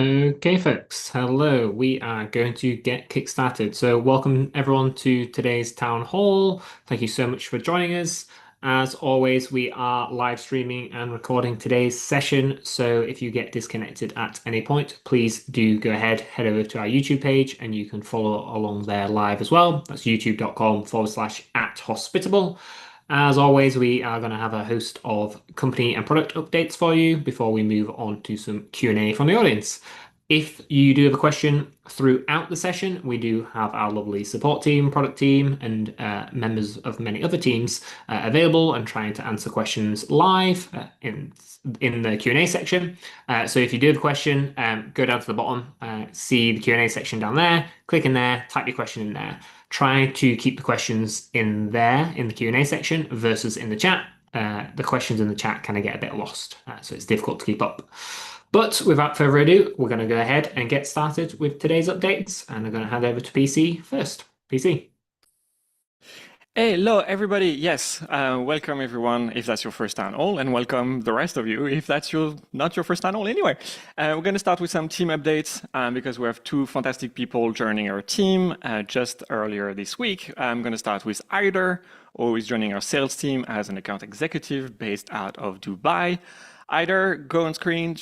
Okay, folks. Hello. We are going to get kick-started. So, welcome everyone to today's town hall. Thank you so much for joining us. As always, we are live streaming and recording today's session. So, if you get disconnected at any point, please do go ahead, head over to our YouTube page, and you can follow along there live as well. That's youtube.com/@hospitable. As always, we are going to have a host of company and product updates for you before we move on to some Q&A from the audience. If you do have a question throughout the session, we do have our lovely support team, product team, and members of many other teams available and trying to answer questions live in the Q&A section. So if you do have a question, go down to the bottom, see the Q&A section down there, click in there, type your question in there. Try to keep the questions in there in the Q&A section versus in the chat. The questions in the chat kind of get a bit lost, so it's difficult to keep up. But without further ado, we're going to go ahead and get started with today's updates, and I'm going to hand over to PC first. PC. Hello, everybody. Yes, welcome everyone if that's your first town hall, and welcome the rest of you if that's not your first town hall anyway. We're going to start with some team updates because we have two fantastic people joining our team just earlier this week. I'm going to start with Aider, who is joining our sales team as an account executive based out of Dubai. Either go on screen,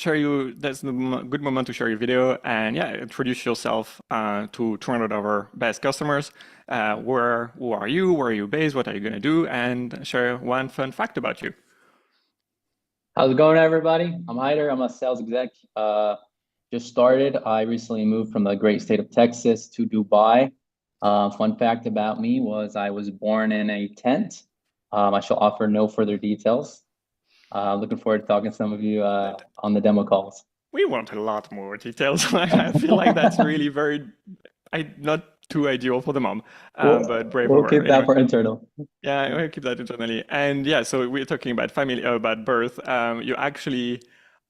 that's the good moment to share your video, and yeah, introduce yourself to 200 of our best customers. Who are you, where are you based, what are you going to do, and share one fun fact about you. How's it going, everybody? I'm Hyder. I'm a sales exec. Just started. I recently moved from the great state of Texas to Dubai. Fun fact about me was I was born in a tent. I shall offer no further details. Looking forward to talking to some of you on the demo calls. We want a lot more details. I feel like that's really not too ideal for the mom, but brave We'll of her. keep that for internal. Yeah, we'll keep that internally. And yeah, so we're talking about family, about birth. You actually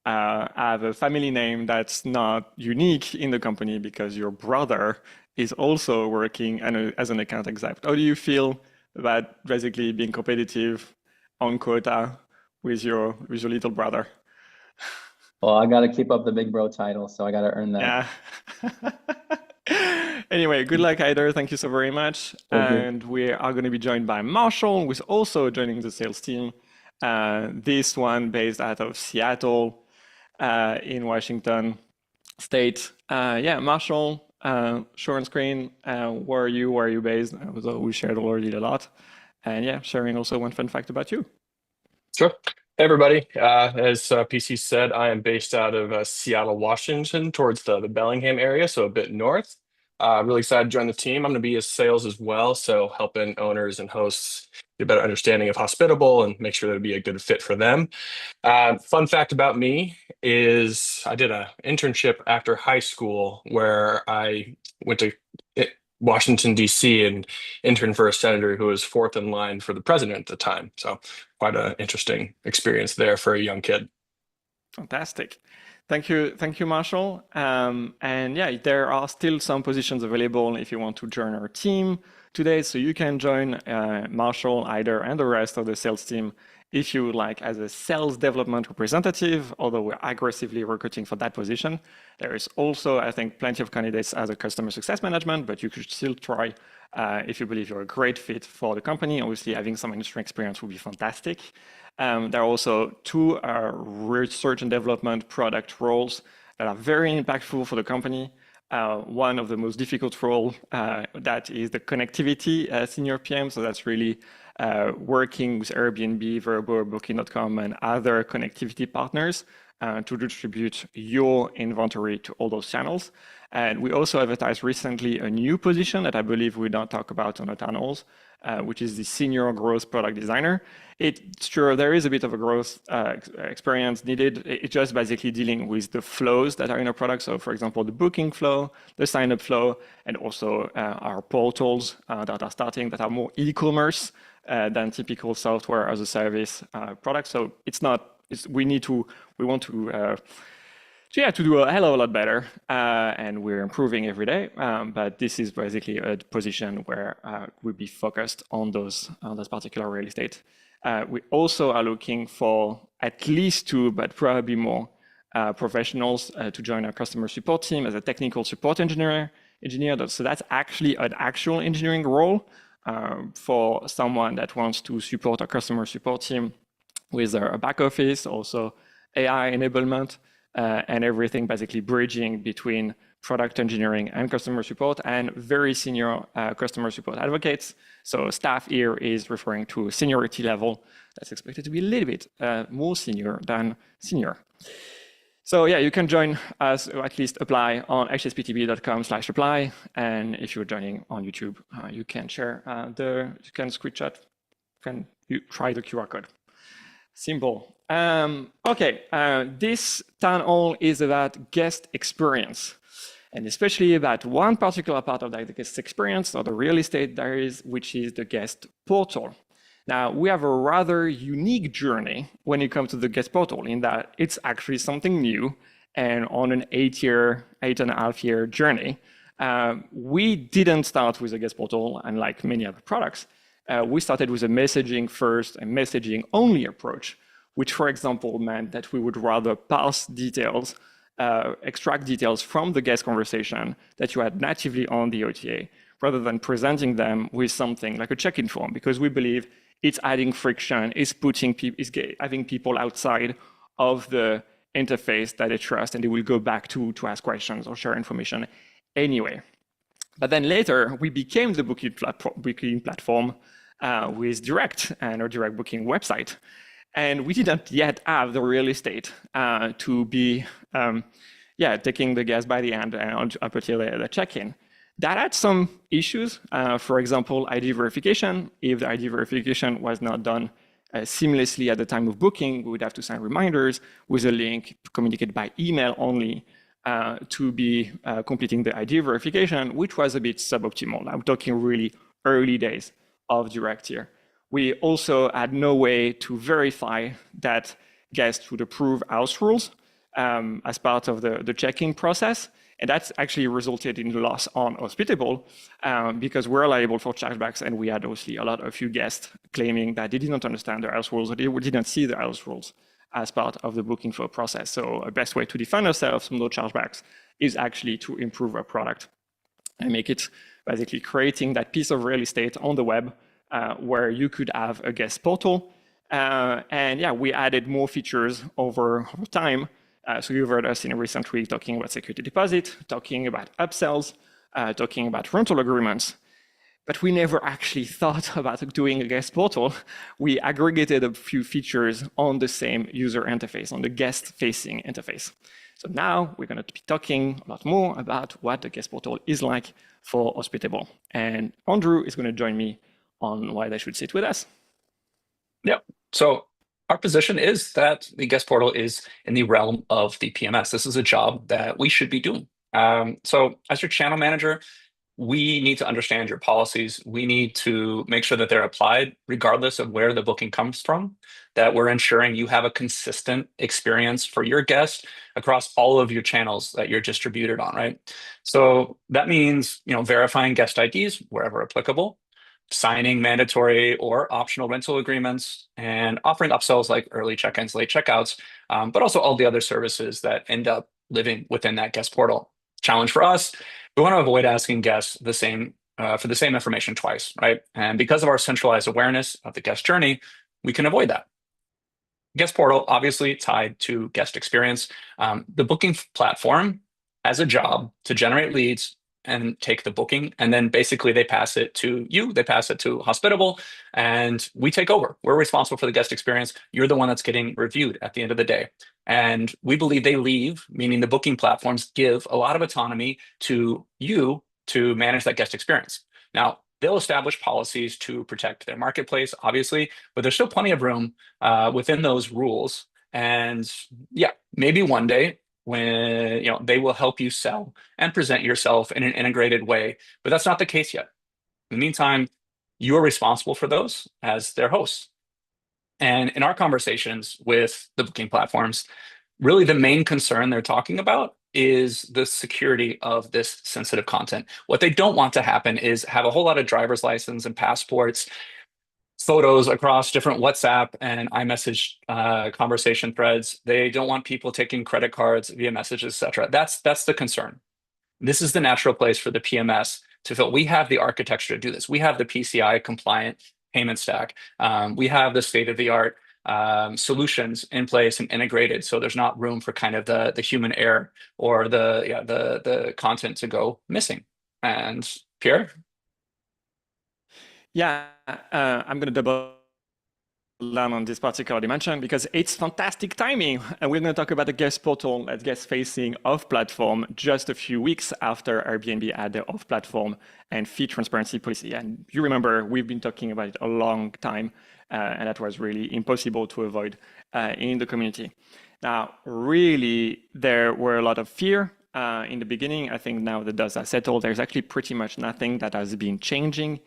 have a family name that's not unique in the company because your brother is also working as an account exec. How do you feel about basically being competitive on quota with your little brother? Well, I got to keep up the big bro title, so I got to earn that. Yeah. Anyway, good luck, Aider. Thank you so very much. And we are going to be joined by Marshall, who's also joining the sales team. This one based out of Seattle in Washington State. Yeah, Marshall, show on screen. Where are you based? We shared already a lot. And yeah, sharing also one fun fact about you. Sure. Hey, everybody. As PC said, I am based out of Seattle, Washington, towards the Bellingham area, so a bit north. Really excited to join the team. I'm going to be in sales as well, so helping owners and hosts get a better understanding of Hospitable and make sure that it'd be a good fit for them. Fun fact about me is I did an internship after high school where I went to Washington, D.C. and interned for a senator who was fourth in line for the president at the time. So quite an interesting experience there for a young kid. Fantastic. Thank you, Marshall. And yeah, there are still some positions available if you want to join our team today. So you can join Marshall, Aider, and the rest of the sales team if you would like as a sales development representative, although we're aggressively recruiting for that position. There is also, I think, plenty of candidates as a customer success management, but you could still try if you believe you're a great fit for the company. Obviously, having some industry experience would be fantastic. There are also two research and development product roles that are very impactful for the company. One of the most difficult role that is the connectivity senior PM. So that's really working with Airbnb, Vrbo, Booking.com, and other connectivity partners to distribute your inventory to all those channels. And we also advertised recently a new position that I believe we don't talk about on the town halls, which is the senior growth product designer. It's true, there is a bit of a growth experience needed. It's just basically dealing with the flows that are in our product. So for example, the booking flow, the sign-up flow, and also our portals that are starting that are more e-commerce than typical software as a service product. So we want to do a hell of a lot better, and we're improving every day. But this is basically a position where we'll be focused on those particular real estate. We also are looking for at least two, but probably more professionals to join our customer support team as a technical support engineer. So that's actually an actual engineering role for someone that wants to support our customer support team with a back office, also AI enablement, and everything basically bridging between product engineering and customer support, and very senior customer support advocates. So staff here is referring to a seniority level that's expected to be a little bit more senior than senior. So yeah, you can join us, or at least apply on hsptb.com/apply. And if you're joining on YouTube, you can share you can screenshot, you try the QR code. Simple. Okay, this town hall is about guest experience, and especially about one particular part of the guest experience, or the real estate diaries, which is the guest portal. Now, we have a rather unique journey when it comes to the guest portal, in that it's actually something new, and on an 8.5-year journey. We didn't start with a guest portal, unlike many other products. We started with a messaging first and messaging only approach, which, for example, meant that we would rather parse details, extract details from the guest conversation that you had natively on the OTA, rather than presenting them with something like a check-in form, because we believe it's adding friction, is having people outside of the interface that they trust, and they will go back to ask questions or share information anyway. But then later, we became the booking platform with Direct and our direct booking website. And we didn't yet have the real estate to be taking the guest by the hand and up until the check-in. That had some issues. For example, ID verification. If the ID verification was not done seamlessly at the time of booking, we would have to send reminders with a link, communicate by email only to be completing the ID verification, which was a bit suboptimal. I'm talking really early days of Direct here. We also had no way to verify that guests would approve house rules as part of the check-in process. And that's actually resulted in loss on Hospitable because we're liable for chargebacks, and we had obviously a few guests claiming that they didn't understand the house rules, or they didn't see the house rules as part of the booking flow process. So a best way to defend ourselves from those chargebacks is actually to improve our product and make it basically creating that piece of real estate on the web where you could have a guest portal. And yeah, we added more features over time. So you've heard us in a recent week talking about security deposit, talking about upsells, talking about rental agreements. But we never actually thought about doing a guest portal. We aggregated a few features on the same user interface, on the guest-facing interface. So now we're going to be talking a lot more about what the guest portal is like for Hospitable. And Andrew is going to join me on why they should sit with us. Yep. So our position is that the guest portal is in the realm of the PMS. This is a job that we should be doing. So as your channel manager, we need to understand your policies. We need to make sure that they're applied regardless of where the booking comes from, that we're ensuring you have a consistent experience for your guests across all of your channels that you're distributed on, right? So that means, verifying guest IDs wherever applicable, signing mandatory or optional rental agreements, and offering upsells like early check-ins, late checkouts, but also all the other services that end up living within that guest portal. Challenge for us, we want to avoid asking guests for the same information twice, right? And because of our centralized awareness of the guest journey, we can avoid that. Guest portal, obviously tied to guest experience. The booking platform has a job to generate leads and take the booking, and then basically they pass it to you, they pass it to Hospitable, and we take over. We're responsible for the guest experience. You're the one that's getting reviewed at the end of the day. And we believe they leave, meaning the booking platforms give a lot of autonomy to you to manage that guest experience. Now, they'll establish policies to protect their marketplace, obviously, but there's still plenty of room within those rules. And yeah, maybe one day when they will help you sell and present yourself in an integrated way, but that's not the case yet. In the meantime, you are responsible for those as their hosts. And in our conversations with the booking platforms, really the main concern they're talking about is the security of this sensitive content. What they don't want to happen is have a whole lot of driver's license and passports photos across different WhatsApp and iMessage conversation threads. They don't want people taking credit cards via messages, etc. That's the concern. This is the natural place for the PMS to fill. We have the architecture to do this. We have the PCI compliant payment stack. We have the state-of-the-art solutions in place and integrated, so there's not room for kind of the human error or the content to go missing. And Pierre? Yeah, I'm going to double down on this particular dimension because it's fantastic timing. And we're going to talk about the guest portal that's guest-facing off-platform just a few weeks after Airbnb had their off-platform and fee transparency policy. And you remember, we've been talking about it a long time, and that was really impossible to avoid in the community. Now, really, there were a lot of fear in the beginning. I think now the dust has settled. There's actually pretty much nothing that has been changing.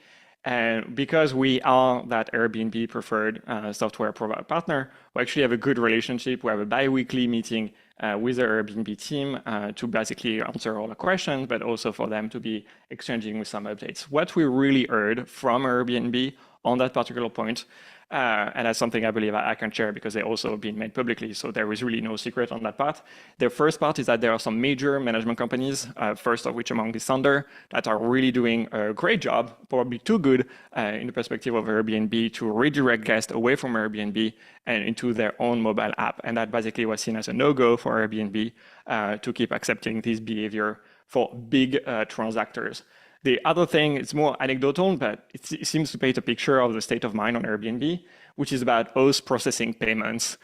And because we are that Airbnb preferred software provider partner, we actually have a good relationship. We have a bi-weekly meeting with the Airbnb team to basically answer all the questions, but also for them to be exchanging with some updates. What we really heard from Airbnb on that particular point, and that's something I believe I can share because they also been made publicly, so there is really no secret on that part. The first part is that there are some major management companies, first of which among is Thunder, that are really doing a great job, probably too good in the perspective of Airbnb, to redirect guests away from Airbnb and into their own mobile app. And that basically was seen as a no-go for Airbnb to keep accepting this behavior for big transactors. The other thing, it's more anecdotal, but it seems to paint a picture of the state of mind on Airbnb, which is about host processing payments,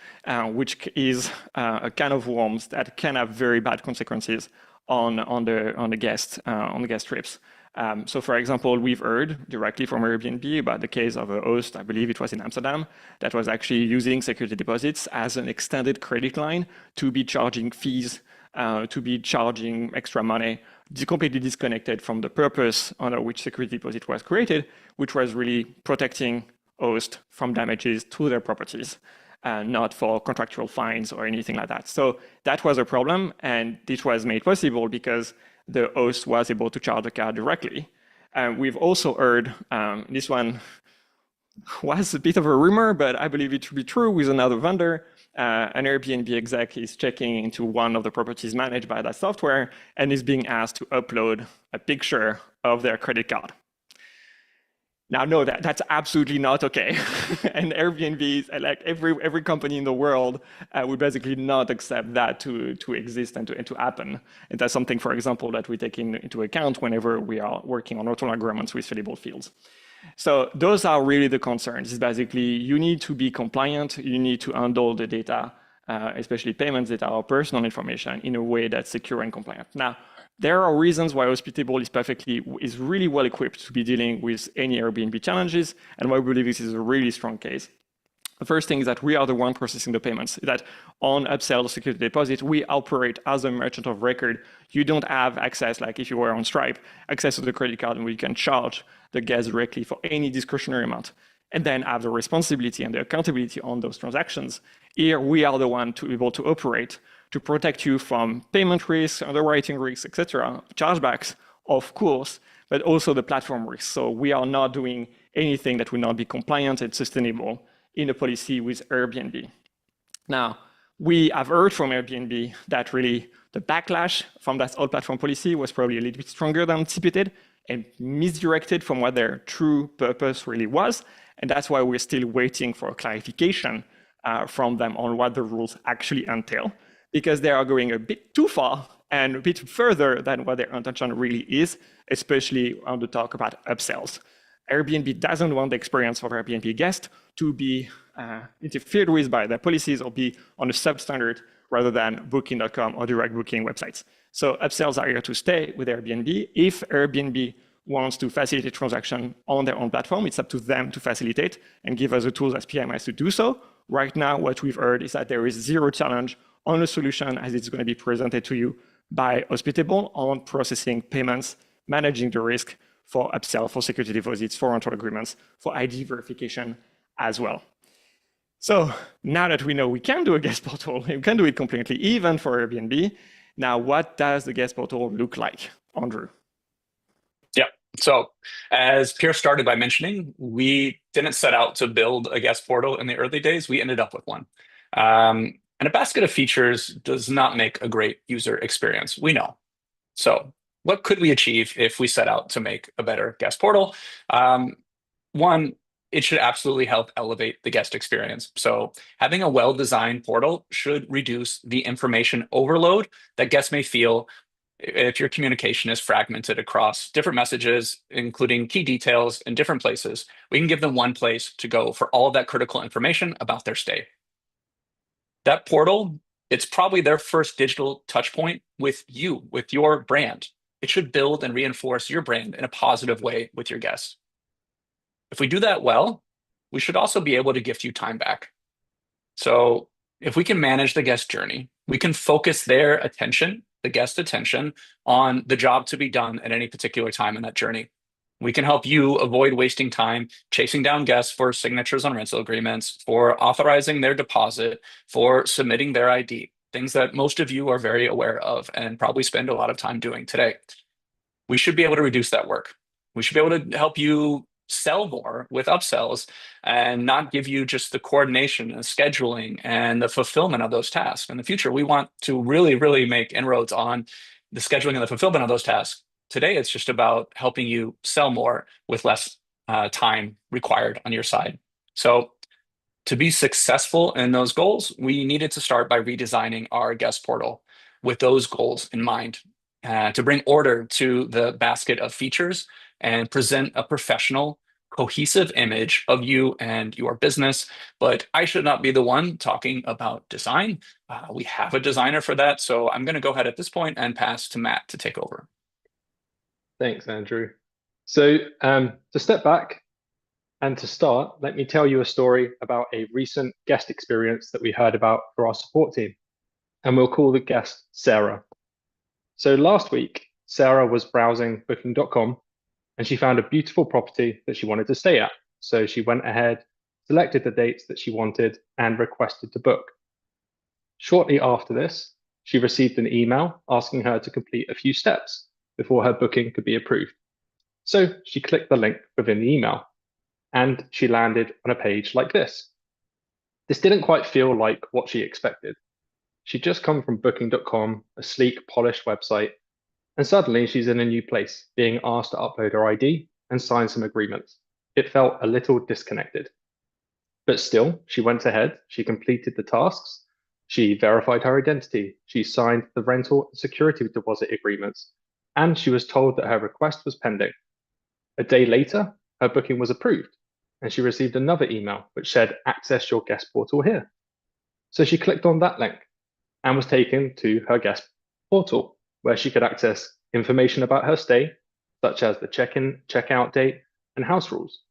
which is a can of worms that can have very bad consequences on the guest trips. So, for example, we've heard directly from Airbnb about the case of a host, I believe it was in Amsterdam, that was actually using security deposits as an extended credit line to be charging fees, to be charging extra money, completely disconnected from the purpose under which security deposit was created, which was really protecting hosts from damages to their properties, not for contractual fines or anything like that. So that was a problem, and this was made possible because the host was able to charge the card directly. We've also heard, this one was a bit of a rumor, but I believe it to be true with another vendor. An Airbnb exec is checking into one of the properties managed by that software and is being asked to upload a picture of their credit card. Now, no, that's absolutely not okay. And Airbnb, like every company in the world, would basically not accept that to exist and to happen. And that's something, for example, that we take into account whenever we are working on auto agreements with fillable fields. So those are really the concerns. It's basically, you need to be compliant, you need to handle the data, especially payments data or personal information, in a way that's secure and compliant. Now, there are reasons why Hospitable is really well equipped to be dealing with any Airbnb challenges, and why we believe this is a really strong case. The first thing is that we are the one processing the payments, that on Upsell security deposit, we operate as a merchant of record. You don't have access, like if you were on Stripe, access to the credit card, and we can charge the guest directly for any discretionary amount, and then have the responsibility and the accountability on those transactions. Here, we are the one to be able to operate to protect you from payment risks, underwriting risks, etc., chargebacks, of course, but also the platform risks. So we are not doing anything that will not be compliant and sustainable in a policy with Airbnb. Now, we have heard from Airbnb that really the backlash from that old platform policy was probably a little bit stronger than anticipated and misdirected from what their true purpose really was. And that's why we're still waiting for clarification from them on what the rules actually entail, because they are going a bit too far and a bit further than what their intention really is, especially on the talk about upsells. Airbnb doesn't want the experience of Airbnb guests to be interfered with by their policies or be on a substandard rather than Booking.com or direct booking websites. So upsells are here to stay with Airbnb. If Airbnb wants to facilitate transaction on their own platform, it's up to them to facilitate and give us the tools as PMIs to do so. Right now, what we've heard is that there is zero challenge on a solution as it's going to be presented to you by Hospitable on processing payments, managing the risk for upsell, for security deposits, for rental agreements, for ID verification as well. So now that we know we can do a guest portal, we can do it completely, even for Airbnb. Now, what does the guest portal look like, Andrew? Yeah. So as Pierre started by mentioning, we didn't set out to build a guest portal in the early days. We ended up with one. And a basket of features does not make a great user experience. We know. So what could we achieve if we set out to make a better guest portal? One, it should absolutely help elevate the guest experience. So having a well-designed portal should reduce the information overload that guests may feel if your communication is fragmented across different messages, including key details in different places. We can give them one place to go for all of that critical information about their stay. That portal, it's probably their first digital touch point with you, with your brand. It should build and reinforce your brand in a positive way with your guests. If we do that well, we should also be able to gift you time back. So if we can manage the guest journey, we can focus their attention, the guest attention, on the job to be done at any particular time in that journey. We can help you avoid wasting time chasing down guests for signatures on rental agreements, for authorizing their deposit, for submitting their ID, things that most of you are very aware of and probably spend a lot of time doing today. We should be able to reduce that work. We should be able to help you sell more with upsells and not give you just the coordination and scheduling and the fulfillment of those tasks. In the future, we want to really, really make inroads on the scheduling and the fulfillment of those tasks. Today, it's just about helping you sell more with less time required on your side. So to be successful in those goals, we needed to start by redesigning our guest portal with those goals in mind, to bring order to the basket of features and present a professional, cohesive image of you and your business. But I should not be the one talking about design. We have a designer for that. So I'm going to go ahead at this point and pass to Matt to take over. Thanks, Andrew. So to step back and to start, let me tell you a story about a recent guest experience that we heard about for our support team. And we'll call the guest Sarah. So last week, Sarah was browsing booking.com and she found a beautiful property that she wanted to stay at. So she went ahead, selected the dates that she wanted, and requested to book. Shortly after this, she received an email asking her to complete a few steps before her booking could be approved. So she clicked the link within the email, and she landed on a page like this. This didn't quite feel like what she expected. She'd just come from booking.com, a sleek, polished website, and suddenly she's in a new place, being asked to upload her ID and sign some agreements. It felt a little disconnected. But still, she went ahead, she completed the tasks, she verified her identity, she signed the rental and security deposit agreements, and she was told that her request was pending. A day later, her booking was approved, and she received another email which said, "Access your guest portal here." So she clicked on that link and was taken to her guest portal, where she could access information about her stay, such as the check-in, check-out date, and house rules.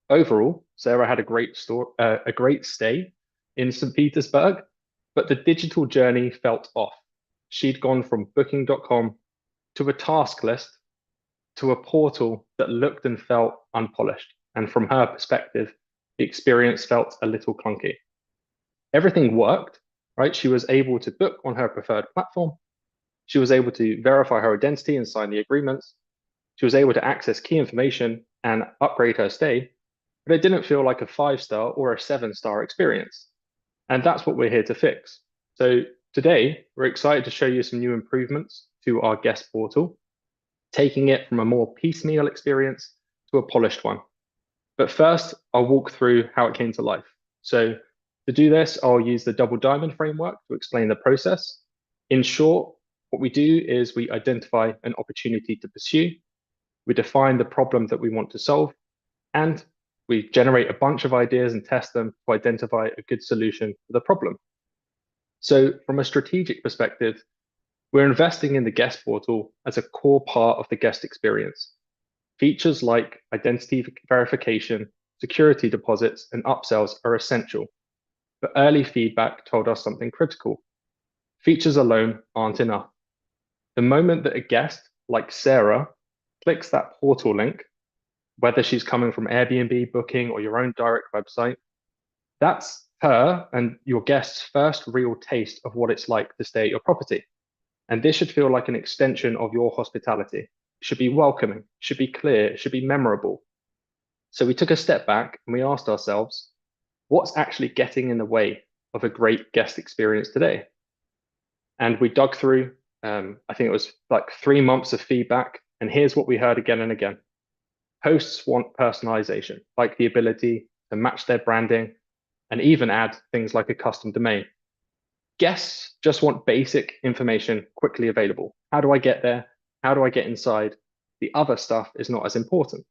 Overall, Sarah had a great stay in St. Petersburg, but the digital journey felt off. She'd gone from booking.com to a task list to a portal that looked and felt unpolished. And from her perspective, the experience felt a little clunky. Everything worked, right? She was able to book on her preferred platform. She was able to verify her identity and sign the agreements. She was able to access key information and upgrade her stay, but it didn't feel like a 5-star or a 7-star experience. And that's what we're here to fix. So today, we're excited to show you some new improvements to our guest portal, taking it from a more piecemeal experience to a polished one. But first, I'll walk through how it came to life. So to do this, I'll use the double diamond framework to explain the process. In short, what we do is we identify an opportunity to pursue, we define the problem that we want to solve, and we generate a bunch of ideas and test them to identify a good solution for the problem. So from a strategic perspective, we're investing in the guest portal as a core part of the guest experience. Features like identity verification, security deposits, and upsells are essential. But early feedback told us something critical. Features alone aren't enough. The moment that a guest, like Sarah, clicks that portal link, whether she's coming from Airbnb, Booking, or your own direct website, that's her and your guest's first real taste of what it's like to stay at your property. And this should feel like an extension of your hospitality. It should be welcoming, should be clear, it should be memorable. So we took a step back and we asked ourselves, what's actually getting in the way of a great guest experience today? And we dug through, I think it was like 3 months of feedback. And here's what we heard again and again. Hosts want personalization, like the ability to match their branding and even add things like a custom domain. Guests just want basic information quickly available. How do I get there? How do I get inside? The other stuff is not as important.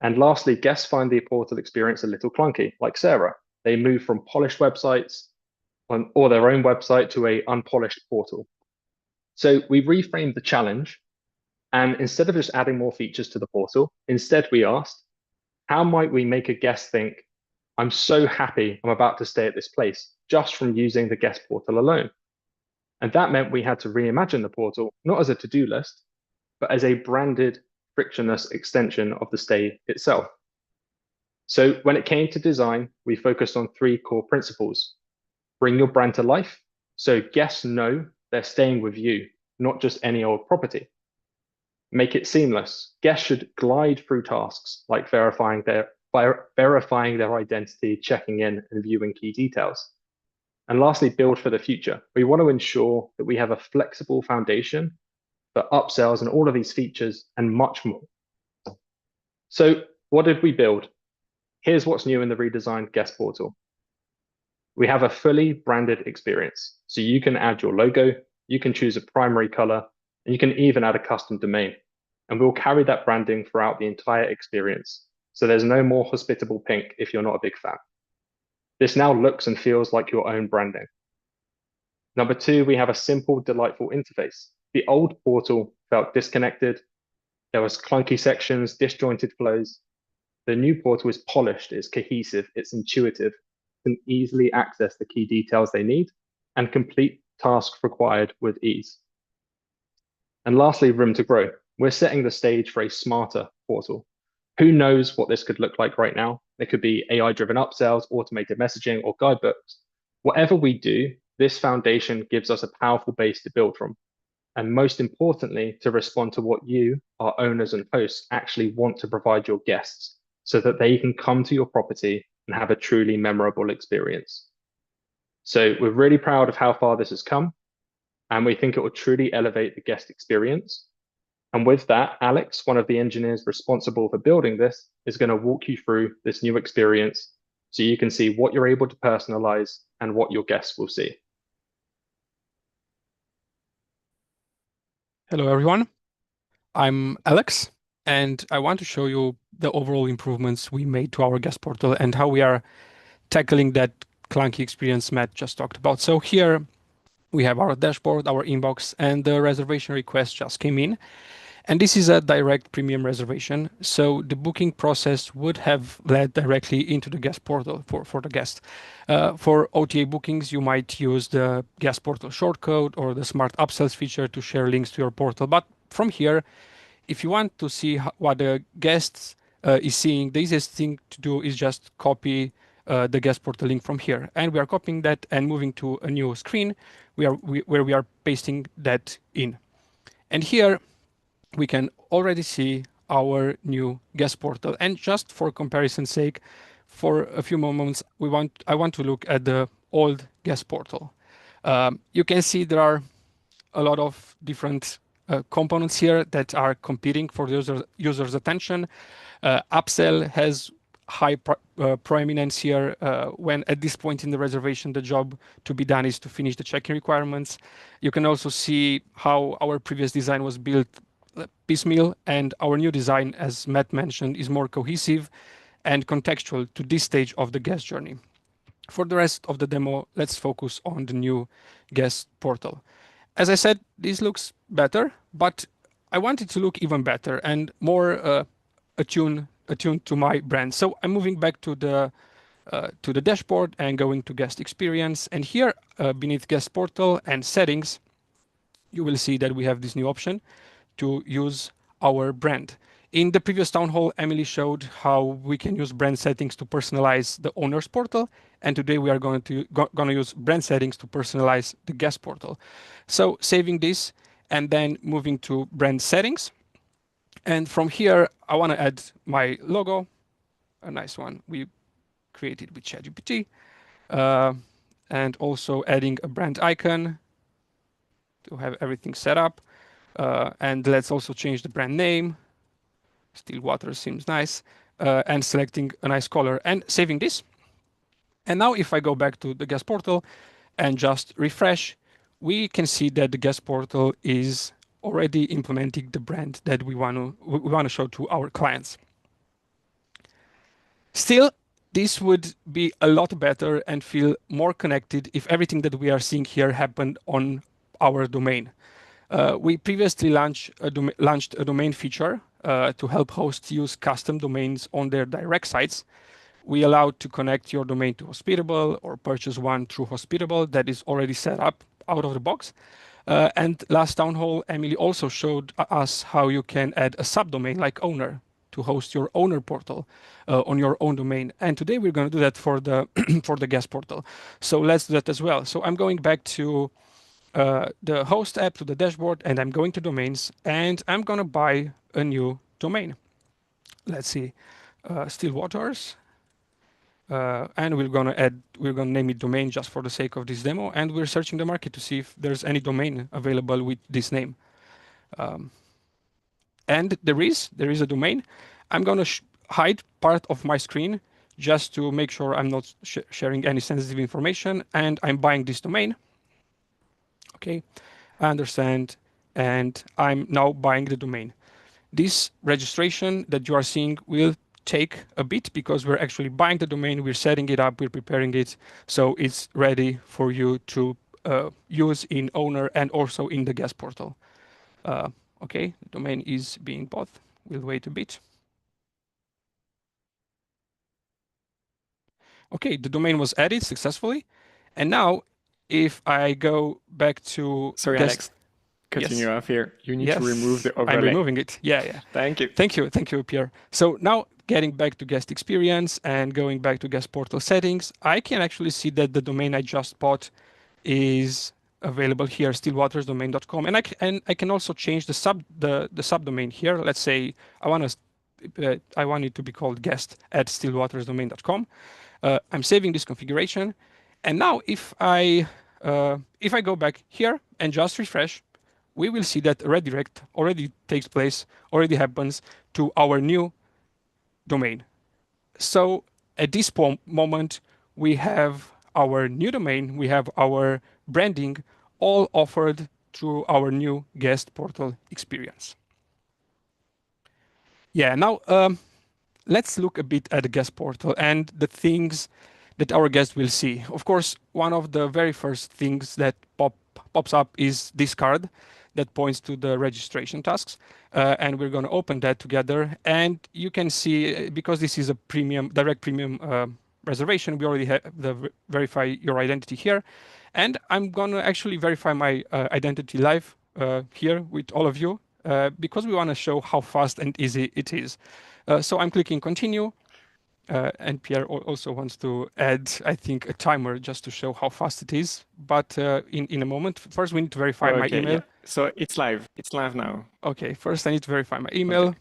And lastly, guests find the portal experience a little clunky, like Sarah. They move from polished websites or their own website to an unpolished portal. So we reframed the challenge, and instead of just adding more features to the portal, instead we asked, how might we make a guest think, I'm so happy I'm about to stay at this place just from using the guest portal alone? And that meant we had to reimagine the portal, not as a to-do list, but as a branded, frictionless extension of the stay itself. So when it came to design, we focused on 3 core principles. Bring your brand to life, so guests know they're staying with you, not just any old property. Make it seamless. Guests should glide through tasks like verifying their identity, checking in, and viewing key details. And lastly, build for the future. We want to ensure that we have a flexible foundation for upsells and all of these features and much more. So what did we build? Here's what's new in the redesigned guest portal. We have a fully branded experience. So you can add your logo, you can choose a primary color, and you can even add a custom domain. And we'll carry that branding throughout the entire experience. So there's no more hospitable pink if you're not a big fan. This now looks and feels like your own branding. Number 2, we have a simple, delightful interface. The old portal felt disconnected. There was clunky sections, disjointed flows. The new portal is polished, it's cohesive, it's intuitive, can easily access the key details they need and complete tasks required with ease. And lastly, room to grow. We're setting the stage for a smarter portal. Who knows what this could look like right now? It could be AI-driven upsells, automated messaging, or guidebooks. Whatever we do, this foundation gives us a powerful base to build from. And most importantly, to respond to what you, our owners and hosts, actually want to provide your guests so that they can come to your property and have a truly memorable experience. So we're really proud of how far this has come, and we think it will truly elevate the guest experience. And with that, Alex, one of the engineers responsible for building this, is going to walk you through this new experience so you can see what you're able to personalize and what your guests will see. Hello, everyone. I'm Alex, and I want to show you the overall improvements we made to our guest portal and how we are tackling that clunky experience Matt just talked about. So here we have our dashboard, our inbox, and the reservation request just came in. And this is a direct premium reservation. So the booking process would have led directly into the guest portal for the guest. For OTA bookings, you might use the guest portal shortcode or the smart upsells feature to share links to your portal. But from here, if you want to see what the guest is seeing, the easiest thing to do is just copy the guest portal link from here. And we are copying that and moving to a new screen where we are pasting that in. And here, we can already see our new guest portal. And just for comparison's sake, for a few moments, I want to look at the old guest portal. You can see there are a lot of different components here that are competing for the user's attention. Upsell has high prominence here when at this point in the reservation, the job to be done is to finish the check-in requirements. You can also see how our previous design was built piecemeal, and our new design, as Matt mentioned, is more cohesive and contextual to this stage of the guest journey. For the rest of the demo, let's focus on the new guest portal. As I said, this looks better, but I want it to look even better and more attuned to my brand. So I'm moving back to the dashboard and going to guest experience. And here, beneath guest portal and settings, you will see that we have this new option to use our brand. In the previous town hall, Emily showed how we can use brand settings to personalize the owner's portal. And today we are going to use brand settings to personalize the guest portal. So saving this and then moving to brand settings, And from here, I want to add my logo, a nice one we created with ChatGPT, and also adding a brand icon to have everything set up. And let's also change the brand name. Still water seems nice. And selecting a nice color and saving this. And now if I go back to the guest portal and just refresh, we can see that the guest portal is already implementing the brand that we want to show to our clients. Still, this would be a lot better and feel more connected if everything that we are seeing here happened on our domain. We previously launched a domain feature to help hosts use custom domains on their direct sites. We allowed to connect your domain to Hospitable or purchase one through Hospitable that is already set up out of the box. And last town hall, Emily also showed us how you can add a subdomain like owner to host your owner portal on your own domain. And today we're going to do that for the for the guest portal. So let's do that as well. So I'm going back to the host app, to the dashboard, and I'm going to domains, and I'm going to buy a new domain. Let's see, Still Waters. And we're gonna name it domain just for the sake of this demo, and we're searching the market to see if there's any domain available with this name. And there is a domain. I'm gonna hide part of my screen just to make sure I'm not sharing any sensitive information, and I'm buying this domain. Okay, I understand, and I'm now buying the domain. This registration that you are seeing will take a bit because we're actually buying the domain, we're setting it up, we're preparing it, so it's ready for you to use in owner and also in the guest portal. Okay, the domain is being bought. We'll wait a bit. Okay, the domain was added successfully, and now if I go back to Sorry, Alex. Continue Yes. off here. You need to remove the overlay. I'm removing it. Yeah. Thank you. Thank you, Pierre. So now getting back to guest experience and going back to guest portal settings, I can actually see that the domain I just bought is available here, stillwatersdomain.com, and I can also change the subdomain here. Let's say I want it to be called guest@stillwatersdomain.com. I'm saving this configuration, and now if I go back here and just refresh, we will see that redirect already takes place, already happens to our new domain. So at this moment, we have our new domain, we have our branding, all offered through our new guest portal experience. Yeah, now let's look a bit at the guest portal and the things that our guests will see. Of course, one of the very first things that pops up is this card that points to the registration tasks. And we're going to open that together. And you can see, because this is a direct premium reservation, we already have the verify your identity here. And I'm going to actually verify my identity live here with all of you because we want to show how fast and easy it is. So I'm clicking continue. And Pierre also wants to add, I think, a timer just to show how fast it is. But in a moment, first we need to verify my email. Yeah. So it's live. It's live now. Okay, first I need to verify my email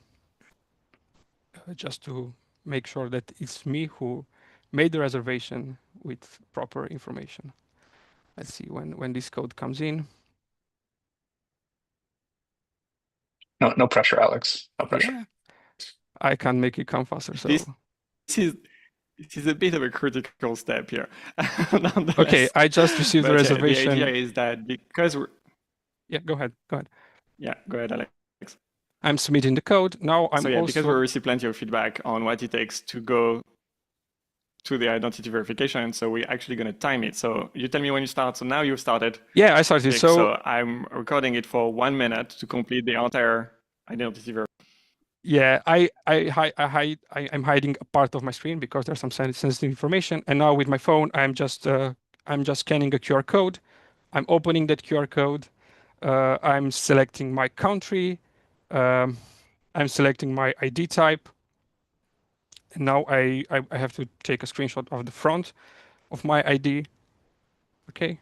just to make sure that it's me who made the reservation with proper information. Let's see when this code comes in. No pressure, Alex. No pressure. Yeah. I can't make it come faster. So this is a bit of a critical step here. Okay, I just received the reservation. The idea is that because we're... Yeah, go ahead. Yeah, go ahead, Alex. I'm submitting the code. Now I'm also... because we receive plenty of feedback on what it takes to go to the identity verification, so we're actually going to time it. So you tell me when you start. So now you've started. Yeah, I started. So I'm recording it for 1 minute to complete the entire identity verification. Yeah, I'm hiding a part of my screen because there's some sensitive information. And now with my phone, I'm just scanning a QR code. I'm opening that QR code. I'm selecting my country. I'm selecting my ID type. And now I have to take a screenshot of the front of my ID. Okay.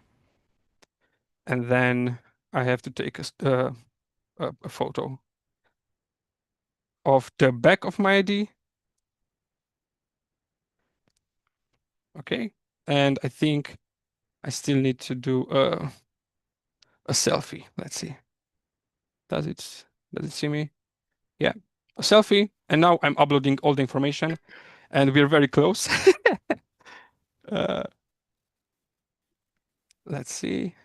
And then I have to take a photo. of the back of my ID. Okay, and I think I still need to do a selfie. Let's see. Does it see me? Yeah, a selfie. And now I'm uploading all the information, and we're very close. Let's see.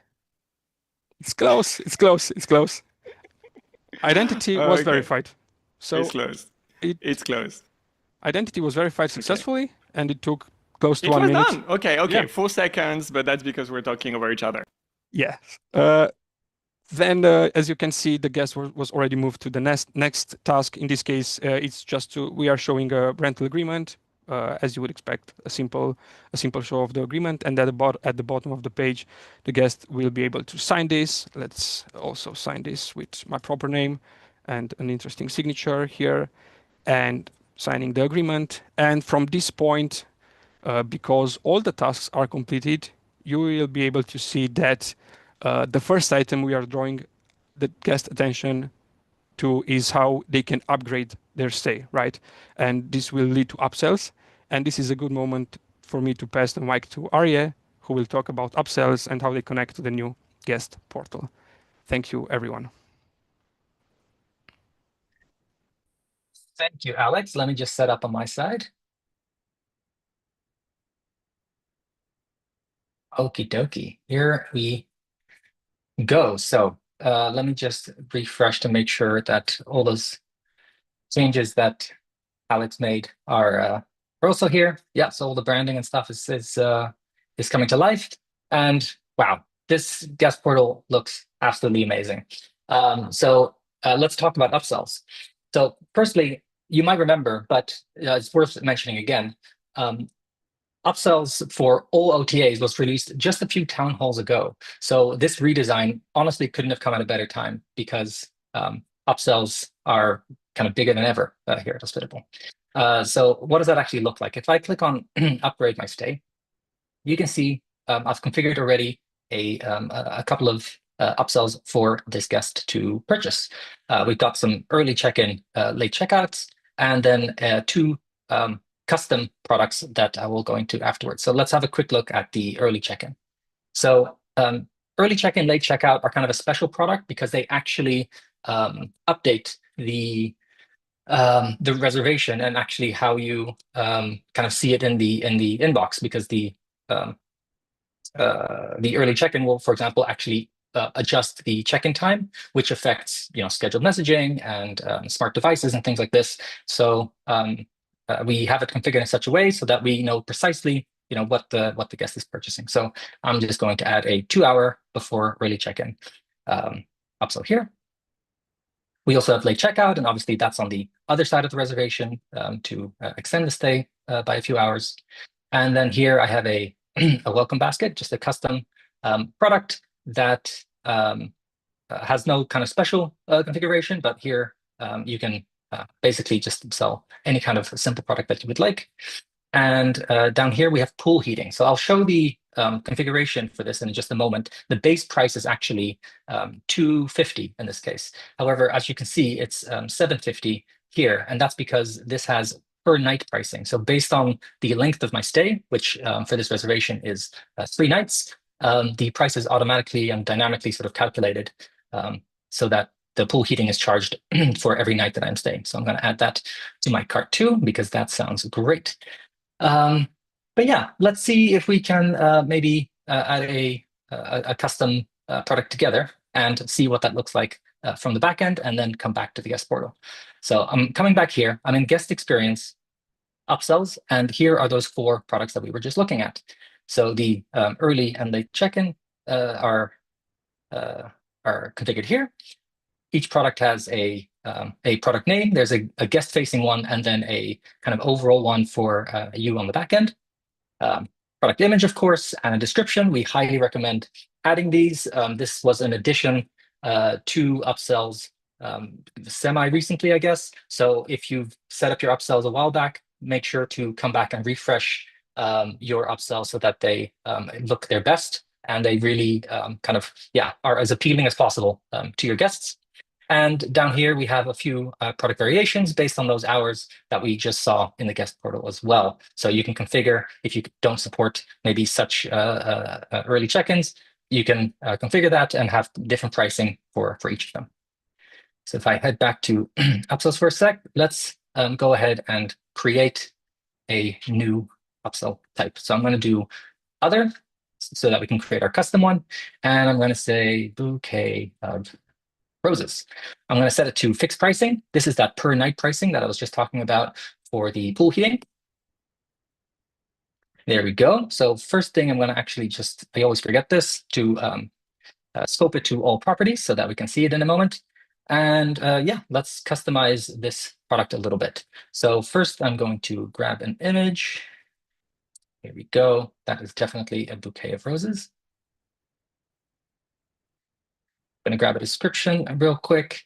It's close. It's close. It's close. Identity was Okay. verified. So It's closed. It's closed. Identity was verified successfully, and it took close to It 1 was minute. done. Okay, Yeah. 4 seconds, but that's because we're talking over each other. Yeah. Then, as you can see, the guest was already moved to the next task. In this case, it's just we are showing a rental agreement, as you would expect, a simple show of the agreement, and at the bottom of the page, the guest will be able to sign this. Let's also sign this with my proper name and an interesting signature here, and signing the agreement. And from this point, because all the tasks are completed, you will be able to see that the first item we are drawing the guest attention to is how they can upgrade their stay, right? And this will lead to upsells. And this is a good moment for me to pass the mic to Arye, who will talk about upsells and how they connect to the new guest portal. Thank you, everyone. Thank you, Alex. Let me just set up on my side. Okie dokie. Here we go. So let me just refresh to make sure that all those changes that Alex made are also here. Yeah, so all the branding and stuff is coming to life. And wow, this guest portal looks absolutely amazing. So let's talk about upsells. So firstly, you might remember, but it's worth mentioning again, upsells for all OTAs was released just a few town halls ago. So this redesign honestly couldn't have come at a better time because upsells are kind of bigger than ever here at Hospitable. So what does that actually look like? If I click on upgrade my stay, you can see I've configured already a couple of upsells for this guest to purchase. We've got some early check-in, late checkouts, and then 2 custom products that I will go into afterwards. So let's have a quick look at the early check-in. So early check-in, late checkout are kind of a special product because they actually update the reservation and actually how you kind of see it in the inbox, because the early check-in will, for example, actually adjust the check-in time, which affects scheduled messaging and smart devices and things like this. So we have it configured in such a way so that we know precisely what the guest is purchasing. So I'm just going to add a 2-hour before early check-in upsell here. We also have late checkout, and obviously that's on the other side of the reservation to extend the stay by a few hours. And then here I have a welcome basket, just a custom product that has no kind of special configuration, but here you can basically just sell any kind of simple product that you would like. And down here we have pool heating. So I'll show the configuration for this in just a moment. The base price is actually $250 in this case. However, as you can see, it's $750 here, and that's because this has per night pricing. So based on the length of my stay, which for this reservation is 3 nights, the price is automatically and dynamically sort of calculated so that the pool heating is charged for every night that I'm staying. So I'm going to add that to my cart too, because that sounds great. But yeah, let's see if we can maybe add a custom product together and see what that looks like from the back end, and then come back to the guest portal. So I'm coming back here. I'm in guest experience, upsells, and here are those 4 products that we were just looking at. So the early and late check-in are configured here. Each product has a product name. There's a guest-facing one, and then a kind of overall one for you on the back end. Product image, of course, and a description. We highly recommend adding these. This was an addition to upsells semi-recently, I guess. So if you've set up your upsells a while back, make sure to come back and refresh your upsells so that they look their best and they really kind of, are as appealing as possible to your guests. And down here, we have a few product variations based on those hours that we just saw in the guest portal as well. So you can configure, if you don't support maybe such early check-ins, you can configure that and have different pricing for each of them. So if I head back to upsells for a sec, let's go ahead and create a new upsell type. So I'm going to do other so that we can create our custom one. And I'm going to say bouquet of roses. I'm going to set it to fixed pricing. This is that per night pricing that I was just talking about for the pool heating. There we go. So first thing I'm going to actually I always forget this, to scope it to all properties so that we can see it in a moment. And yeah, let's customize this product a little bit. So first I'm going to grab an image. Here we go. That is definitely a bouquet of roses. I'm going to grab a description real quick.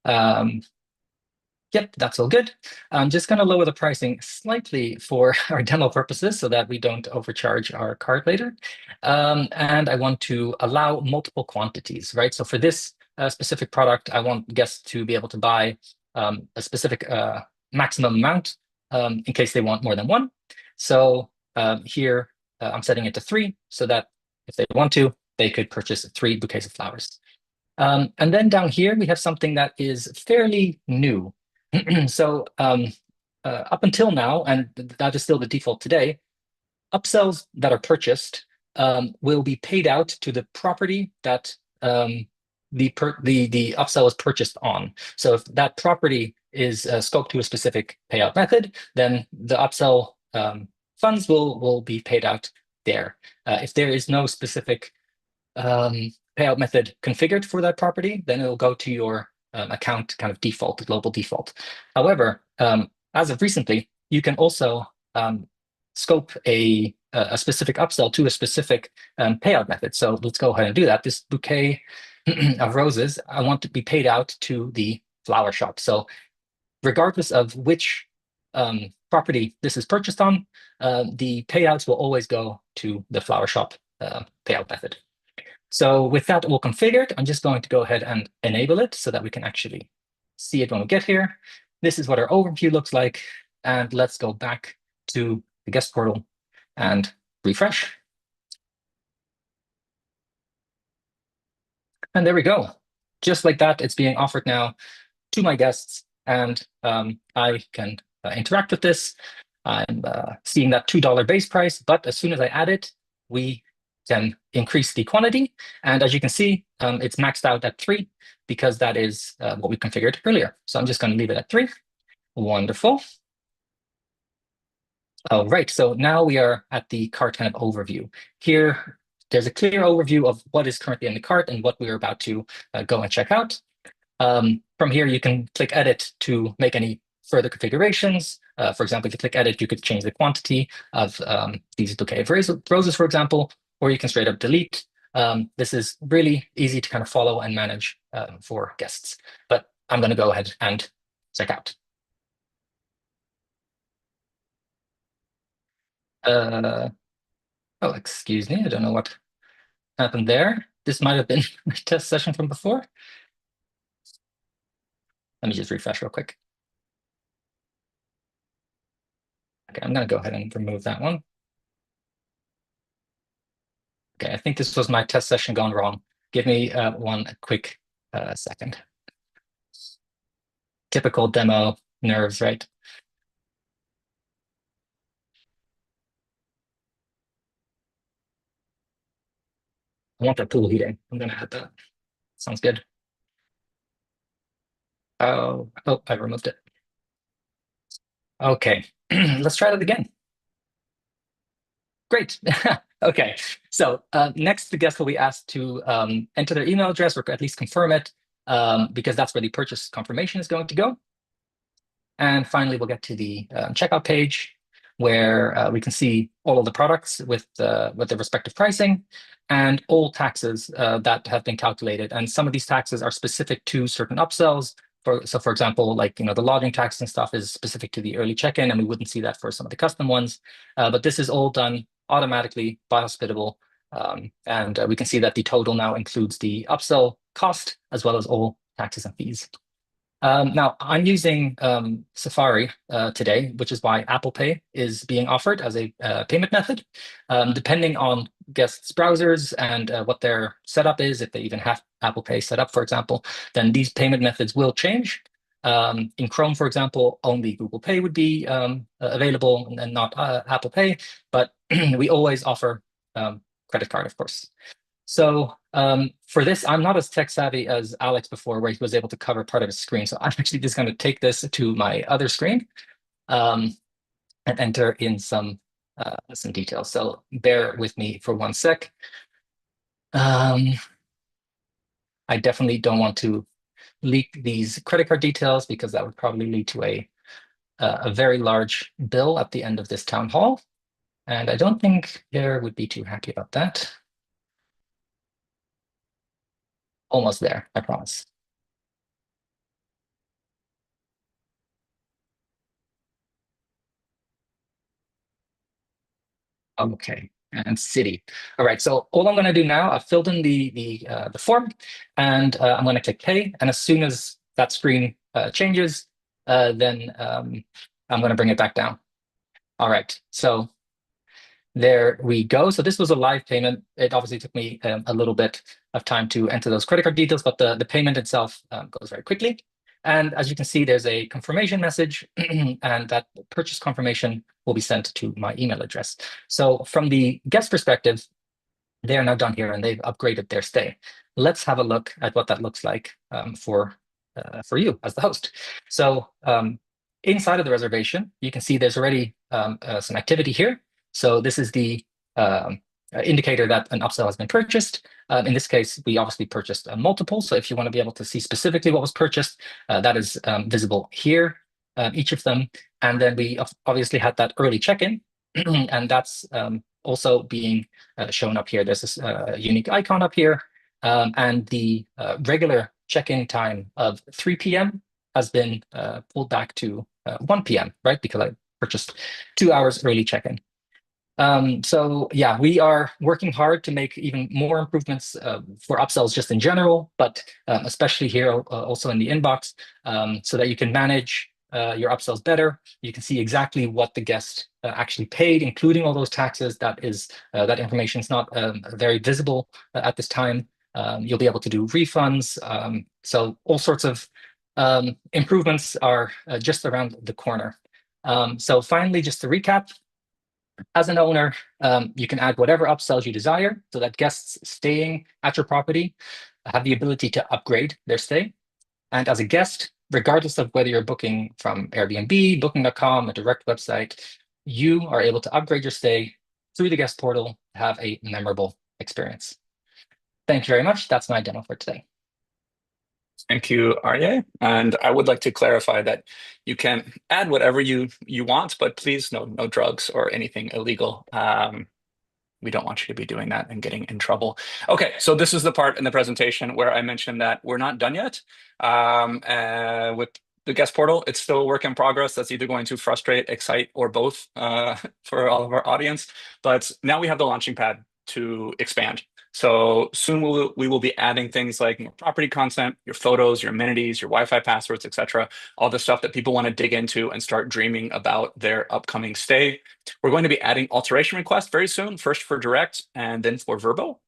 Yep, that's all good. I'm just going to lower the pricing slightly for our demo purposes so that we don't overcharge our cart later. And I want to allow multiple quantities, right? So for this specific product, I want guests to be able to buy a specific maximum amount in case they want more than one. So here, I'm setting it to 3 so that if they want to, they could purchase 3 bouquets of flowers. And then down here, we have something that is fairly new. So up until now, and that is still the default today, upsells that are purchased will be paid out to the property that the upsell is purchased on. So if that property is scoped to a specific payout method, then the upsell funds will be paid out there. If there is no specific payout method configured for that property, then it'll go to your account kind of default, global default. However, as of recently, you can also scope a specific upsell to a specific payout method. So let's go ahead and do that. This bouquet of roses, I want to be paid out to the flower shop. So regardless of which property this is purchased on, the payouts will always go to the flower shop payout method. So with that all configured, I'm just going to go ahead and enable it so that we can actually see it when we get here. This is what our overview looks like. And let's go back to the guest portal and refresh. And there we go. Just like that, it's being offered now to my guests. And I can interact with this. I'm seeing that $2 base price, but as soon as I add it, we can increase the quantity. And as you can see, it's maxed out at 3 because that is what we configured earlier. So I'm just going to leave it at 3. Wonderful. All right, so now we are at the cart kind of overview. Here, there's a clear overview of what is currently in the cart and what we're about to go and check out. From here, you can click edit to make any further configurations. For example, if you click edit, you could change the quantity of these bouquet of roses, for example, or you can straight up delete. This is really easy to kind of follow and manage for guests. But I'm going to go ahead and check out. Oh, excuse me. I don't know what happened there. This might have been a test session from before. Let me just refresh real quick. Okay, I'm going to go ahead and remove that one. Okay, I think this was my test session gone wrong. Give me one quick second. Typical demo nerves, right? I want that pool heating. I'm going to add that. Sounds good. Oh, I removed it. Okay, let's try that again. Great. Okay, so next the guest will be asked to enter their email address or at least confirm it because that's where the purchase confirmation is going to go. And finally, we'll get to the checkout page where we can see all of the products with their respective pricing and all taxes that have been calculated. And some of these taxes are specific to certain upsells. So for example, like, the lodging tax and stuff is specific to the early check-in, and we wouldn't see that for some of the custom ones. But this is all done automatically by Hospitable. And we can see that the total now includes the upsell cost as well as all taxes and fees. Now, I'm using Safari today, which is why Apple Pay is being offered as a payment method. Depending on guests' browsers and what their setup is, if they even have Apple Pay set up, for example, then these payment methods will change. In Chrome, for example, only Google Pay would be available and not Apple Pay, but we always offer credit card, of course. So for this, I'm not as tech savvy as Alex before, where he was able to cover part of his screen. So I'm actually just going to take this to my other screen and enter in some details. So bear with me for 1 sec. I definitely don't want to leak these credit card details because that would probably lead to a very large bill at the end of this town hall. And I don't think Pierre would be too happy about that. Almost there, I promise. Okay, and city. All right, so all I'm going to do now, I've filled in the form, and I'm going to click Pay. And as soon as that screen changes, then I'm going to bring it back down. All right, so there we go. So this was a live payment. It obviously took me a little bit of time to enter those credit card details, but the payment itself goes very quickly. And as you can see, there's a confirmation message, and that purchase confirmation will be sent to my email address. So from the guest perspective, they are now done here and they've upgraded their stay. Let's have a look at what that looks like for you as the host. So inside of the reservation, you can see there's already some activity here. So this is the indicator that an upsell has been purchased. In this case, we obviously purchased a multiple. So if you want to be able to see specifically what was purchased, that is visible here, each of them. And then we obviously had that early check-in, and that's also being shown up here. There's this unique icon up here, and the regular check-in time of 3 p.m. has been pulled back to 1 p.m., right? Because I purchased 2 hours early check-in. So yeah, we are working hard to make even more improvements for upsells just in general, but especially here also in the inbox, so that you can manage your upsells better. You can see exactly what the guest actually paid, including all those taxes. That information is not very visible at this time. You'll be able to do refunds. So all sorts of improvements are just around the corner. So finally, just to recap, as an owner, you can add whatever upsells you desire so that guests staying at your property have the ability to upgrade their stay. And as a guest, regardless of whether you're booking from Airbnb, Booking.com, a direct website, you are able to upgrade your stay through the guest portal to have a memorable experience. Thank you very much. That's my demo for today. Thank you, Arye. And I would like to clarify that you can add whatever you want, but please no drugs or anything illegal. We don't want you to be doing that and getting in trouble. Okay, so this is the part in the presentation where I mentioned that we're not done yet with the guest portal. It's still a work in progress. That's either going to frustrate, excite, or both for all of our audience. But now we have the launching pad to expand. So soon we will be adding things like more property content, your photos, your amenities, your Wi-Fi passwords, etc. All the stuff that people want to dig into and start dreaming about their upcoming stay. We're going to be adding alteration requests very soon, first for direct and then for Verbo.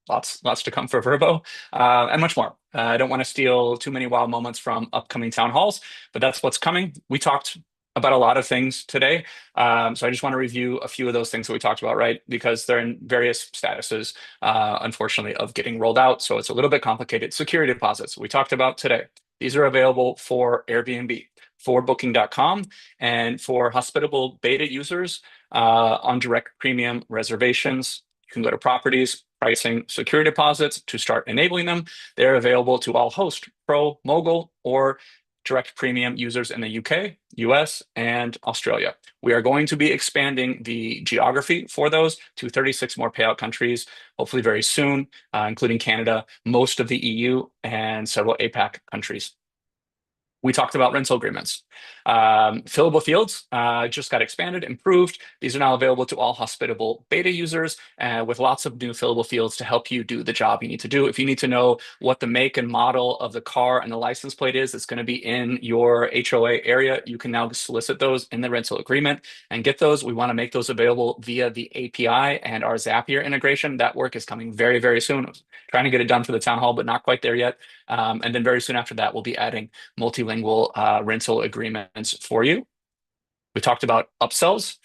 Lots to come for Verbo and much more. I don't want to steal too many wild moments from upcoming town halls, but that's what's coming. We talked about a lot of things today. So I just want to review a few of those things that we talked about, right? Because they're in various statuses, unfortunately, of getting rolled out. So it's a little bit complicated. Security deposits we talked about today. These are available for Airbnb, for Booking.com, and for Hospitable beta users on direct premium reservations. You can go to properties, pricing, security deposits to start enabling them. They're available to all host, pro, mogul, or direct premium users in the UK, US, and Australia. We are going to be expanding the geography for those to 36 more payout countries, hopefully very soon, including Canada, most of the EU, and several APAC countries. We talked about rental agreements. Fillable fields just got expanded, improved. These are now available to all Hospitable beta users with lots of new fillable fields to help you do the job you need to do. If you need to know what the make and model of the car and the license plate is that's going to be in your HOA area, you can now solicit those in the rental agreement and get those. We want to make those available via the API and our Zapier integration. That work is coming very, very soon. Trying to get it done for the town hall, but not quite there yet. And then very soon after that, we'll be adding multilingual rental agreements for you. We talked about upsells.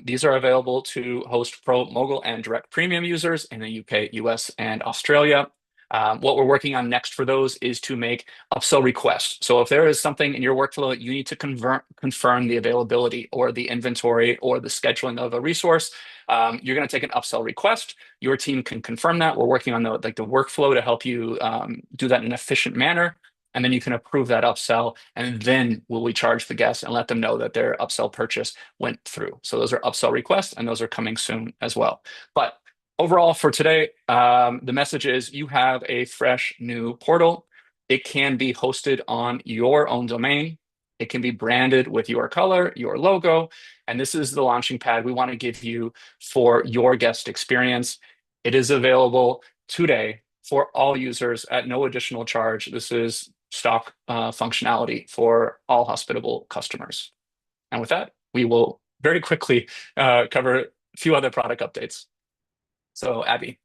These are available to Host Pro, Mogul, and Direct Premium users in the UK, US, and Australia. What we're working on next for those is to make upsell requests. So if there is something in your workflow that you need to confirm the availability or the inventory or the scheduling of a resource, you're going to take an upsell request. Your team can confirm that. We're working on the workflow to help you do that in an efficient manner. And then you can approve that upsell, and then we charge the guest and let them know that their upsell purchase went through. So those are upsell requests, and those are coming soon as well. But overall for today, the message is you have a fresh new portal. It can be hosted on your own domain. It can be branded with your color, your logo, and this is the launching pad we want to give you for your guest experience. It is available today for all users at no additional charge. This is stock functionality for all Hospitable customers. And with that, we will very quickly cover a few other product updates. So Abby.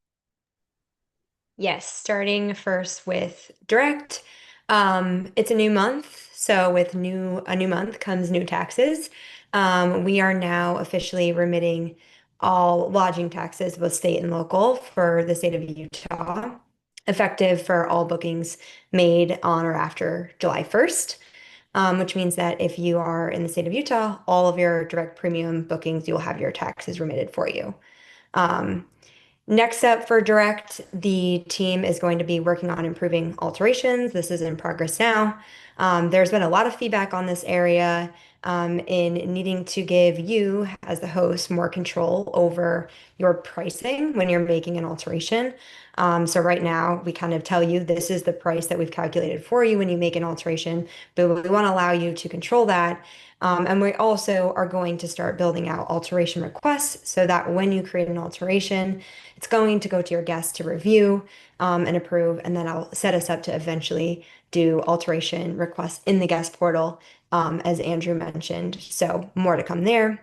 Yes, starting first with Direct. It's a new month, so with a new month comes new taxes. We are now officially remitting all lodging taxes, both state and local, for the state of Utah, effective for all bookings made on or after July 1st, which means that if you are in the state of Utah, all of your Direct Premium bookings, you'll have your taxes remitted for you. Next up for Direct, the team is going to be working on improving alterations. This is in progress now. There's been a lot of feedback on this area in needing to give you, as the host, more control over your pricing when you're making an alteration. So right now, we kind of tell you this is the price that we've calculated for you when you make an alteration, but we want to allow you to control that. And we also are going to start building out alteration requests so that when you create an alteration, it's going to go to your guest to review and approve, and then I'll set us up to eventually do alteration requests in the guest portal, as Andrew mentioned. So more to come there.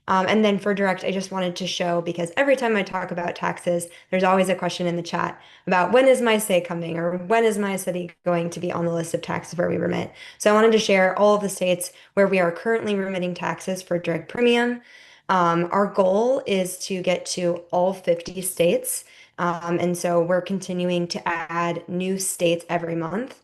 And then for Direct, I just wanted to show, because every time I talk about taxes, there's always a question in the chat about when is my state coming, or when is my city going to be on the list of taxes where we remit. So I wanted to share all of the states where we are currently remitting taxes for Direct Premium. Our goal is to get to all 50 states. And so we're continuing to add new states every month.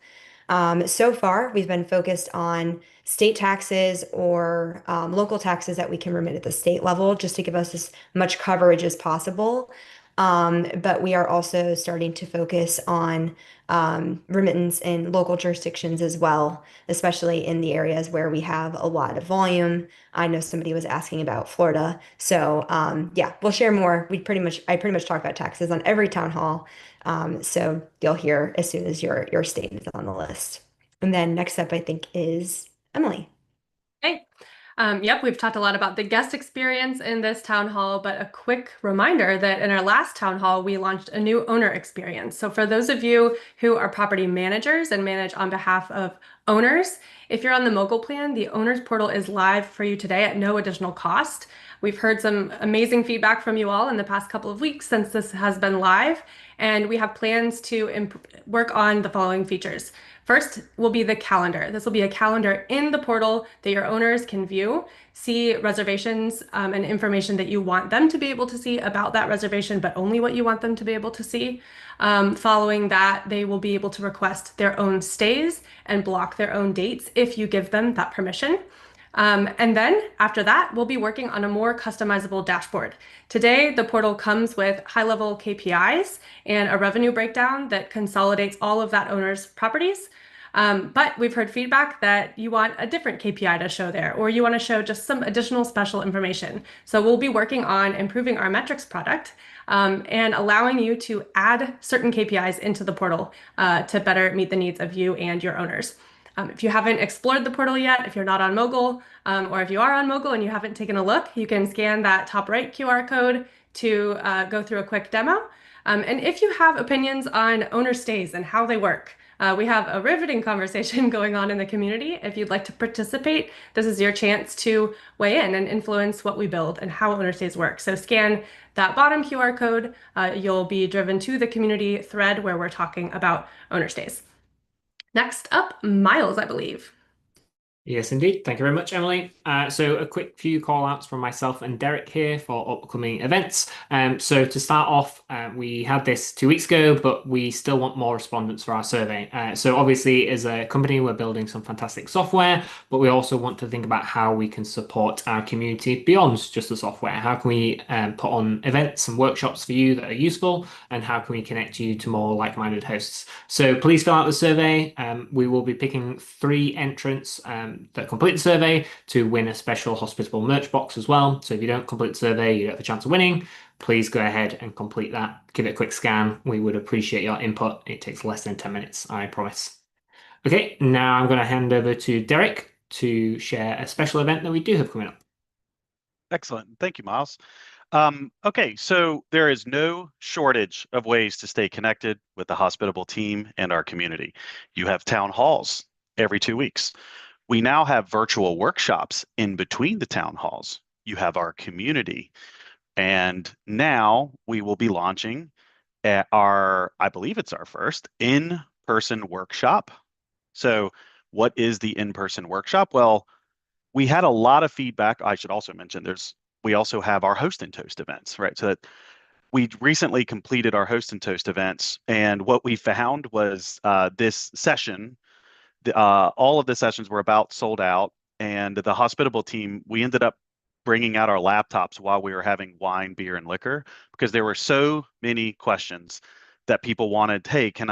So far, we've been focused on state taxes or local taxes that we can remit at the state level, just to give us as much coverage as possible. But we are also starting to focus on remittance in local jurisdictions as well, especially in the areas where we have a lot of volume. I know somebody was asking about Florida. So yeah, we'll share more. I pretty much talk about taxes on every town hall. So you'll hear as soon as your state is on the list. And then next up, I think, is Emily. Hey. Yep, we've talked a lot about the guest experience in this town hall, but a quick reminder that in our last town hall, we launched a new owner experience. So for those of you who are property managers and manage on behalf of owners, if you're on the Mogul plan, the owners portal is live for you today at no additional cost. We've heard some amazing feedback from you all in the past couple of weeks since this has been live, and we have plans to work on the following features. First will be the calendar. This will be a calendar in the portal that your owners can view, see reservations and information that you want them to be able to see about that reservation, but only what you want them to be able to see. Following that, they will be able to request their own stays and block their own dates if you give them that permission. And then after that, we'll be working on a more customizable dashboard. Today, the portal comes with high-level KPIs and a revenue breakdown that consolidates all of that owner's properties. But we've heard feedback that you want a different KPI to show there, or you want to show just some additional special information. So we'll be working on improving our metrics product and allowing you to add certain KPIs into the portal to better meet the needs of you and your owners. If you haven't explored the portal yet, if you're not on mobile, or if you are on mobile and you haven't taken a look, you can scan that top right QR code to go through a quick demo. And if you have opinions on owner stays and how they work, we have a riveting conversation going on in the community. If you'd like to participate, this is your chance to weigh in and influence what we build and how owner stays work. So scan that bottom QR code. You'll be driven to the community thread where we're talking about owner stays. Next up, Miles, I believe. Yes, indeed. Thank you very much, Emily. So a quick few call outs from myself and Derek here for upcoming events. So to start off, we had this 2 weeks ago, but we still want more respondents for our survey. So obviously as a company, we're building some fantastic software, but we also want to think about how we can support our community beyond just the software. How can we put on events and workshops for you that are useful? And how can we connect you to more like-minded hosts? So please fill out the survey. We will be picking 3 entrants that complete the survey to win a special Hospitable merch box as well. So if you don't complete the survey, you don't have a chance of winning. Please go ahead and complete that. Give it a quick scan. We would appreciate your input. It takes less than 10 minutes, I promise. Okay, now I'm going to hand over to Derek to share a special event that we do have coming up. Excellent. Thank you, Miles. Okay, so there is no shortage of ways to stay connected with the Hospitable team and our community. You have town halls every 2 weeks. We now have virtual workshops in between the town halls. You have our community. And now we will be launching at I believe it's our first in-person workshop. So what is the in-person workshop? Well, we had a lot of feedback. I should also mention we also have our Host and Toast events, right? So that we recently completed our Host and Toast events. And what we found was this session, all of the sessions were about sold out, and the Hospitable team, we ended up bringing out our laptops while we were having wine, beer, and liquor, because there were so many questions that people wanted. Hey, can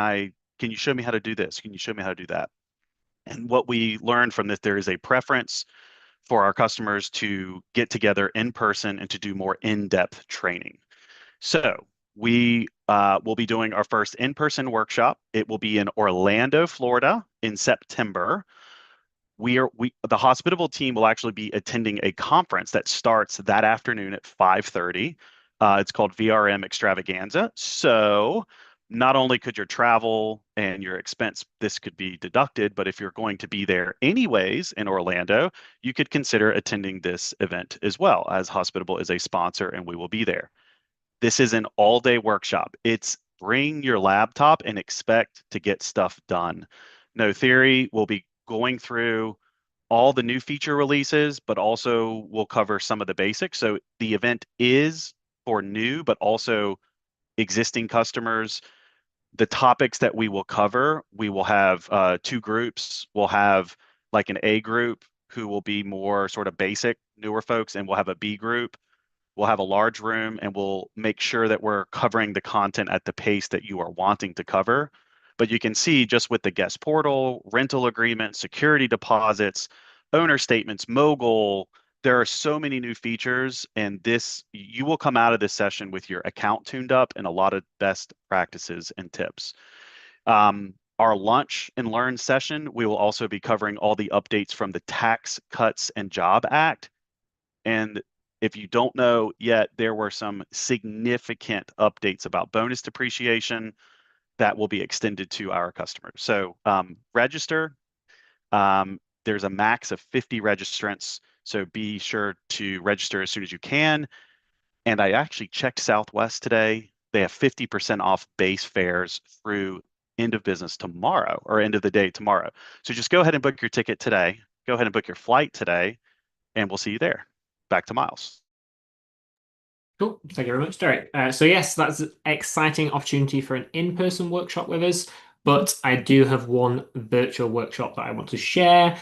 you show me how to do this? Can you show me how to do that? And what we learned from this, there is a preference for our customers to get together in person and to do more in-depth training. So we will be doing our first in-person workshop. It will be in Orlando, Florida in September. The Hospitable team will actually be attending a conference that starts that afternoon at 5:30. It's called VRM Extravaganza. So not only could your travel and your expense, this could be deducted, but if you're going to be there anyways in Orlando, you could consider attending this event as well, as Hospitable is a sponsor and we will be there. This is an all-day workshop. It's bring your laptop and expect to get stuff done. No theory. We'll be going through all the new feature releases, but also we'll cover some of the basics. So the event is for new, but also existing customers. The topics that we will cover, we will have 2 groups. We'll have like an A group who will be more sort of basic, newer folks, and we'll have a B group. We'll have a large room, and we'll make sure that we're covering the content at the pace that you are wanting to cover. But you can see just with the guest portal, rental agreements, security deposits, owner statements, mogul, there are so many new features, and you will come out of this session with your account tuned up and a lot of best practices and tips. Our lunch and learn session, we will also be covering all the updates from the Tax Cuts and Job Act. And if you don't know yet, there were some significant updates about bonus depreciation that will be extended to our customers. So register. There's a max of 50 registrants, so be sure to register as soon as you can. And I actually checked Southwest today. They have 50% off base fares through end of business tomorrow, or end of the day tomorrow. So just go ahead and book your ticket today. Go ahead and book your flight today, and we'll see you there. Back to Miles. Cool. Thank you very much, Derek. So yes, that's an exciting opportunity for an in-person workshop with us, but I do have one virtual workshop that I want to share.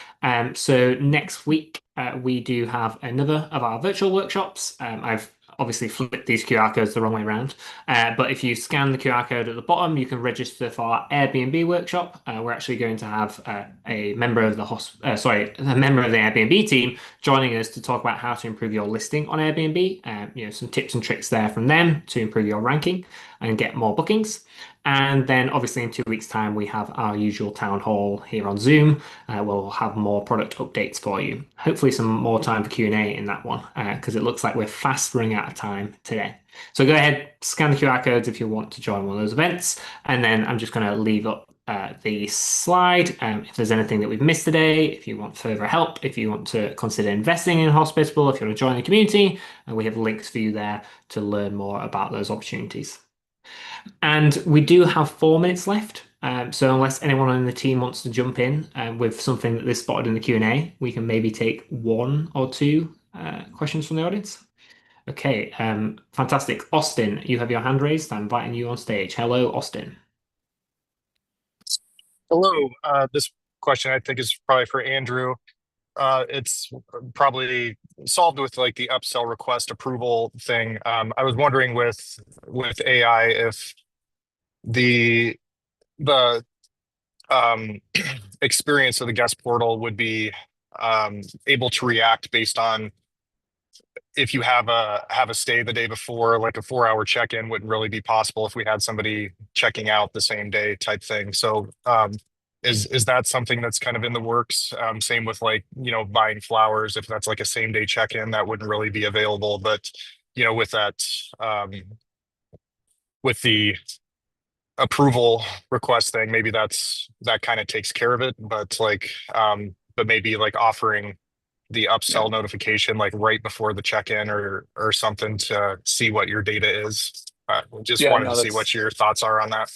So next week, we do have another of our virtual workshops. I've obviously flipped these QR codes the wrong way around, but if you scan the QR code at the bottom, you can register for our Airbnb workshop. We're actually going to have a member of the Airbnb team joining us to talk about how to improve your listing on Airbnb. Some tips and tricks there from them to improve your ranking and get more bookings. And then obviously in 2 weeks' time, we have our usual town hall here on Zoom. We'll have more product updates for you. Hopefully some more time for Q&A in that one, because it looks like we're fast running out of time today. So go ahead, scan the QR codes if you want to join one of those events. And then I'm just going to leave up the slide. If there's anything that we've missed today, if you want further help, if you want to consider investing in Hospitable, if you want to join the community, we have links for you there to learn more about those opportunities. And we do have 4 minutes left. So unless anyone on the team wants to jump in with something that they spotted in the Q&A, we can maybe take 1 or 2 questions from the audience. Okay, fantastic. Austin, you have your hand raised. I'm inviting you on stage. Hello, Austin. Hello. This question I think is probably for Andrew. It's probably solved with like the upsell request approval thing. I was wondering with AI if the experience of the guest portal would be able to react based on if you have a stay the day before, like a 4-hour check-in wouldn't really be possible if we had somebody checking out the same day type thing. So is that something that's kind of in the works? Same with like, buying flowers, if that's like a same day check-in, that wouldn't really be available. But with that with the approval request thing, maybe that kind of takes care of it. But like but maybe like offering the upsell notification like right before the check-in or something to see what your data is. Just wanted to see what your thoughts are on that.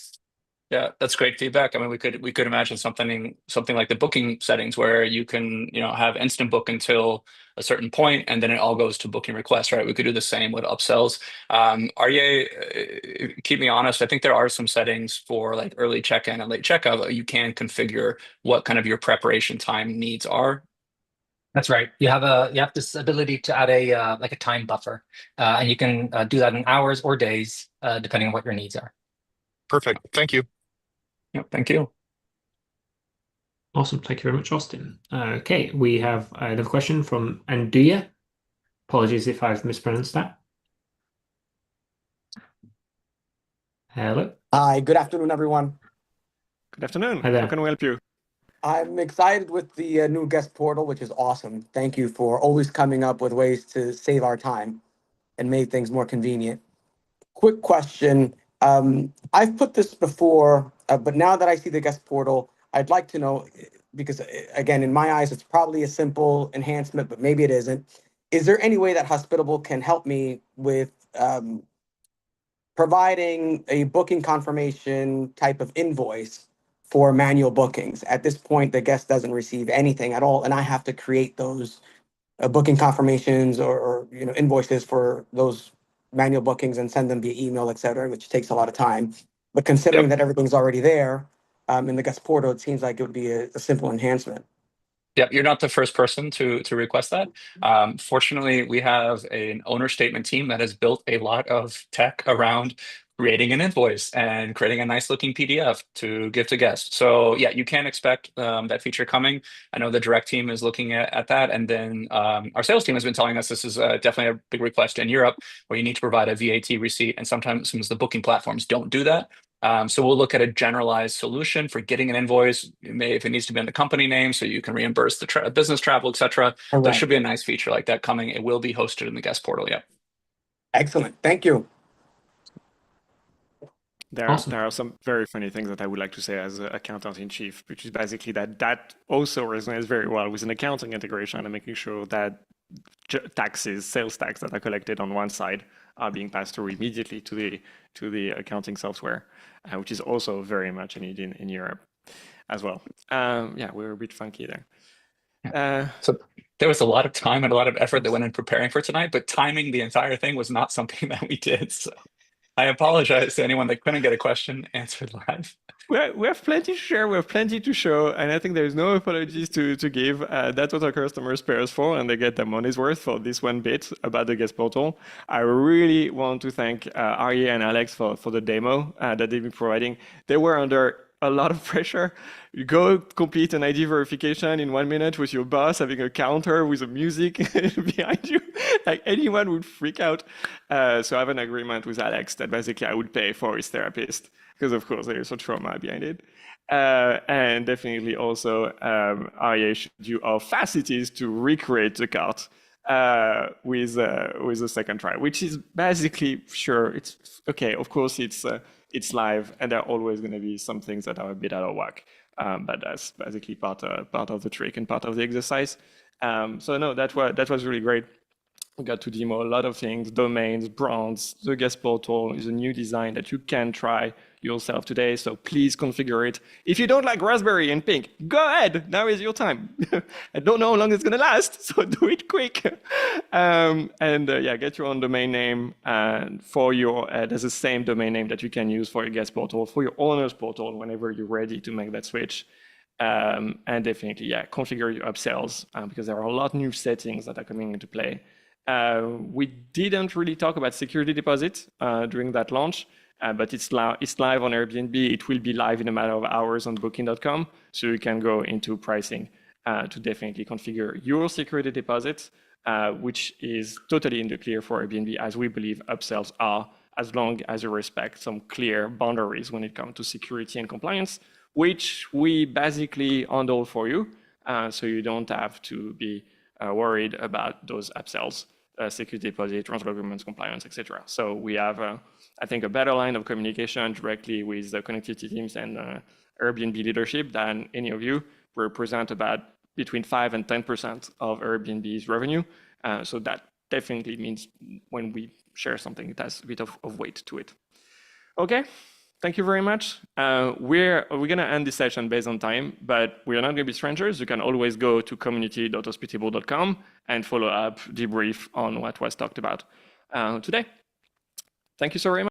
Yeah, that's great feedback. I mean, we could imagine something like the booking settings where you can, have instant book until a certain point, and then it all goes to booking requests, right? We could do the same with upsells. Keep me honest. I think there are some settings for like early check-in and late checkout. You can configure what kind of your preparation time needs are. That's right. You have this ability to add a like a time buffer, and you can do that in hours or days, depending on what your needs are. Perfect. Thank you. Yeah, thank you. Awesome. Thank you very much, Austin. Okay, we have another question from Anduya. Apologies if I've mispronounced that. Hello. Hi, good afternoon, everyone. Good afternoon. Hi there. How can we help you? I'm excited with the new guest portal, which is awesome. Thank you for always coming up with ways to save our time and make things more convenient. Quick question. I've put this before, but now that I see the guest portal, I'd like to know, because again, in my eyes, it's probably a simple enhancement, but maybe it isn't. Is there any way that Hospitable can help me with providing a booking confirmation type of invoice for manual bookings? At this point, the guest doesn't receive anything at all, and I have to create those booking confirmations or invoices for those manual bookings and send them via email, et cetera, which takes a lot of time. But considering that everything's already there in the guest portal, it seems like it would be a simple enhancement. Yeah, you're not the first person to request that. Fortunately, we have an owner statement team that has built a lot of tech around creating an invoice and creating a nice looking PDF to give to guests. So yeah, you can expect that feature coming. I know the direct team is looking at that. And then our sales team has been telling us this is definitely a big request in Europe where you need to provide a VAT receipt. And sometimes the booking platforms don't do that. So we'll look at a generalized solution for getting an invoice, if it needs to be in the company name, so you can reimburse the business travel, et cetera. Right. There should be a nice feature like that coming. It will be hosted in the guest portal. Yeah. Excellent. Thank you. There are some very funny things that I would like to say as an accountant-in-chief, which is basically that also resonates very well with an accounting integration and making sure that sales tax that are collected on one side are being passed through immediately to the accounting software, which is also very much a need in Europe as well. Yeah, we're a bit funky there. So there was a lot of time and a lot of effort that went in preparing for tonight, but timing the entire thing was not something that we did. So I apologize to anyone that couldn't get a question answered live. We have plenty to share, we have plenty to show, and I think there's no apologies to give. That's what our customers pay us for, and they get their money's worth for this one bit about the guest portal. I really want to thank Arye and Alex for the demo that they've been providing. They were under a lot of pressure. You go complete an ID verification in 1 minute with your boss having a counter with a music behind you. Like anyone would freak out. So I have an agreement with Alex that basically I would pay for his therapist because of course there is a trauma behind it. And definitely also REA showed you how fast it is to recreate the cart with a second try, which is basically sure it's okay. Of course, it's live, and there are always going to be some things that are a bit out of whack, but that's basically part of the trick and part of the exercise. So no, that was really great. We got to demo a lot of things, domains, brands. The guest portal is a new design that you can try yourself today. So please configure it. If you don't like raspberry and pink, go ahead. Now is your time. I don't know how long it's going to last, so do it quick. Yeah, get your own domain name for your. There's the same domain name that you can use for your guest portal, for your owner's portal whenever you're ready to make that switch. And definitely, yeah, configure your upsells because there are a lot of new settings that are coming into play. We didn't really talk about security deposit during that launch, but it's live on Airbnb. It will be live in a matter of hours on Booking.com, so you can go into pricing to definitely configure your security deposit, which is totally in the clear for Airbnb, as we believe upsells are, as long as you respect some clear boundaries when it comes to security and compliance, which we basically handle for you, so you don't have to be worried about those upsells, security deposit, transfer agreements, compliance, etc. So we have, I think, a better line of communication directly with the connectivity teams and Airbnb leadership than any of you. We represent about between 5 and 10% of Airbnb's revenue. So that definitely means when we share something, it has a bit of weight to it. Okay. Thank you very much. We're going to end this session based on time, but we are not going to be strangers. You can always go to community.hospitable.com and follow up, debrief on what was talked about today. Thank you so very much.